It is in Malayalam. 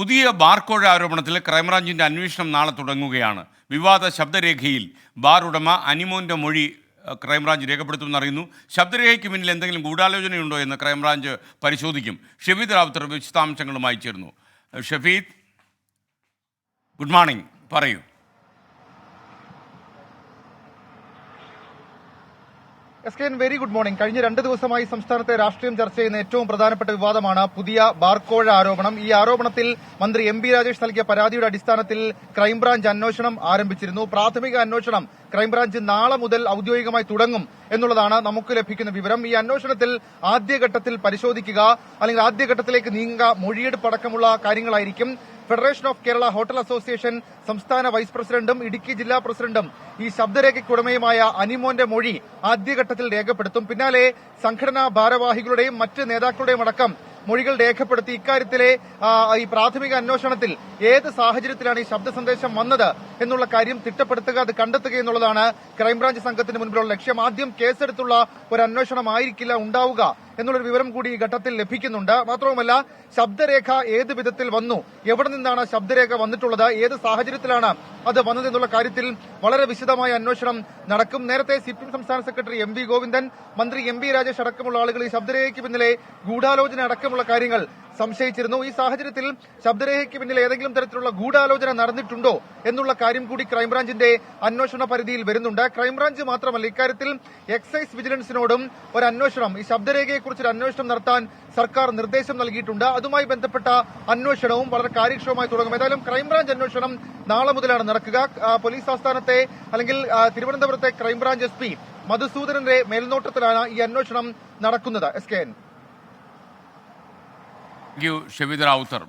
പുതിയ ബാർകോഴ ആരോപണത്തിൽ ക്രൈംബ്രാഞ്ചിന്റെ അന്വേഷണം നാളെ തുടങ്ങുകയാണ്. വിവാദ ശബ്ദരേഖയിൽ ബാർ ഉടമ അനിമോന്റെ മൊഴി ക്രൈംബ്രാഞ്ച് രേഖപ്പെടുത്തുമെന്ന് അറിയുന്നു. ശബ്ദരേഖയ്ക്ക് പിന്നിൽ എന്തെങ്കിലും ഗൂഢാലോചനയുണ്ടോ എന്ന് ക്രൈംബ്രാഞ്ച് പരിശോധിക്കും. ഷഫീദ് റാവുത്തർ വിശദാംശങ്ങളുമായി ചേർന്നു. ഷഫീദ്, ഗുഡ് മോർണിംഗ്, പറയൂ. Very good morning. കഴിഞ്ഞ 2 ദിവസമായി സംസ്ഥാനത്തെ രാഷ്ട്രീയം ചർച്ച ചെയ്യുന്ന ഏറ്റവും പ്രധാനപ്പെട്ട വിവാദമാണ് പുതിയ ബാർകോഴ ആരോപണം. ഈ ആരോപണത്തിൽ മന്ത്രി എം പി രാജേഷ് നൽകിയ പരാതിയുടെ അടിസ്ഥാനത്തിൽ ക്രൈംബ്രാഞ്ച് അന്വേഷണം ആരംഭിച്ചിരുന്നു. പ്രാഥമിക അന്വേഷണം ക്രൈംബ്രാഞ്ച് നാളെ മുതൽ ഔദ്യോഗികമായി തുടങ്ങും എന്നുള്ളതാണ് നമുക്ക് ലഭിക്കുന്ന വിവരം. ഈ അന്വേഷണത്തിൽ ആദ്യഘട്ടത്തിൽ പരിശോധിക്കുക അല്ലെങ്കിൽ ആദ്യഘട്ടത്തിലേക്ക് നീങ്ങുക മൊഴിയെടുപ്പ് അടക്കമുള്ള കാര്യങ്ങളായിരിക്കും. Federation of Kerala hotel association സംസ്ഥാന വൈസ് പ്രസിഡന്റും ഇടുക്കി ജില്ലാ പ്രസിഡന്റും ഈ ശബ്ദരേഖയ്ക്കുടമയുമായ അനിമോന്റെ മൊഴി ആദ്യഘട്ടത്തിൽ രേഖപ്പെടുത്തും. പിന്നാലെ സംഘടനാ ഭാരവാഹികളുടെയും മറ്റ് നേതാക്കളുടെയും അടക്കം മൊഴികൾ രേഖപ്പെടുത്തി ഇക്കാര്യത്തിലെ ഈ പ്രാഥമിക അന്വേഷണത്തിൽ ഏത് സാഹചര്യത്തിലാണ് ഈ ശബ്ദ സന്ദേശം വന്നത് എന്നുള്ള കാര്യം തിട്ടപ്പെടുത്തുക, അത് കണ്ടെത്തുക എന്നുള്ളതാണ് ക്രൈംബ്രാഞ്ച് സംഘത്തിന് മുൻപിലുള്ള ലക്ഷ്യം. ആദ്യം കേസെടുത്തുള്ള ഒരു അന്വേഷണമായിരിക്കില്ല ഉണ്ടാവുക എന്നുള്ളൊരു വിവരം കൂടി ഈ ഘട്ടത്തിൽ ലഭിക്കുന്നുണ്ട്. മാത്രവുമല്ല, ശബ്ദരേഖ ഏത് വിധത്തിൽ വന്നു, എവിടെ നിന്നാണ് ശബ്ദരേഖ വന്നിട്ടുള്ളത്, ഏത് സാഹചര്യത്തിലാണ് അത് വന്നത് എന്നുള്ള കാര്യത്തിൽ വളരെ വിശദമായ അന്വേഷണം നടക്കും. നേരത്തെ സിപിഎം സംസ്ഥാന സെക്രട്ടറി എം വി ഗോവിന്ദൻ, മന്ത്രി എം പി രാജേഷ് അടക്കമുള്ള ആളുകൾ ഈ ശബ്ദരേഖയ്ക്ക് പിന്നിലെ ഗൂഢാലോചന അടക്കമുള്ള കാര്യങ്ങൾ സംശയിച്ചിരുന്നു. ഈ സാഹചര്യത്തിൽ ശബ്ദരേഖയ്ക്ക് പിന്നിൽ ഏതെങ്കിലും തരത്തിലുള്ള ഗൂഢാലോചന നടന്നിട്ടുണ്ടോ എന്നുള്ള കാര്യം കൂടി ക്രൈംബ്രാഞ്ചിന്റെ അന്വേഷണ പരിധിയിൽ വരുന്നുണ്ട്. ക്രൈംബ്രാഞ്ച് മാത്രമല്ല, ഇക്കാര്യത്തിൽ എക്സൈസ് വിജിലൻസിനോടും ഒരു അന്വേഷണം, ഈ ശബ്ദരേഖയെക്കുറിച്ച് ഒരു അന്വേഷണം നടത്താൻ സർക്കാർ നിർദ്ദേശം നൽകിയിട്ടുണ്ട്. അതുമായി ബന്ധപ്പെട്ട അന്വേഷണവും വളരെ കാര്യക്ഷമമായി തുടങ്ങും. ഏതായാലും ക്രൈംബ്രാഞ്ച് അന്വേഷണം നാളെ മുതലാണ് നടക്കുക. പോലീസ് ആസ്ഥാനത്തെ അല്ലെങ്കിൽ തിരുവനന്തപുരത്തെ ക്രൈംബ്രാഞ്ച് SP മധുസൂദനന്റെ മേൽനോട്ടത്തിലാണ് ഈ അന്വേഷണം നടക്കുന്നത്. SKN. ഷഫീദ് റാവുത്തർ.